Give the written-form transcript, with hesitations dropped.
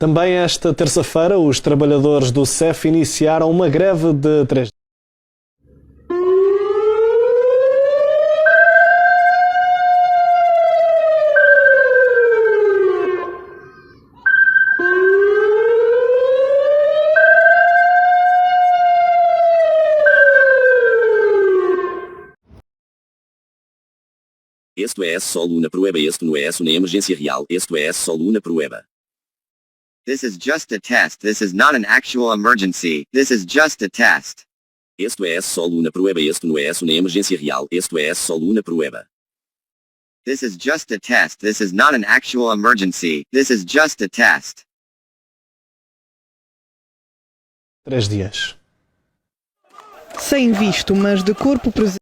Também esta terça-feira, os trabalhadores do CEF iniciaram uma greve de 3 dias. Esto é só uma prueba. Esto não é uma emergência real. Esto é só uma prueba. This is just a test. This is not an actual emergency. This is just a test. Esto é só uma prueba. Esto não é uma emergência real. Esto é só uma prueba. This is just a test. This is not an actual emergency. This is just a test. 3 dias. Sem visto, mas de corpo presente.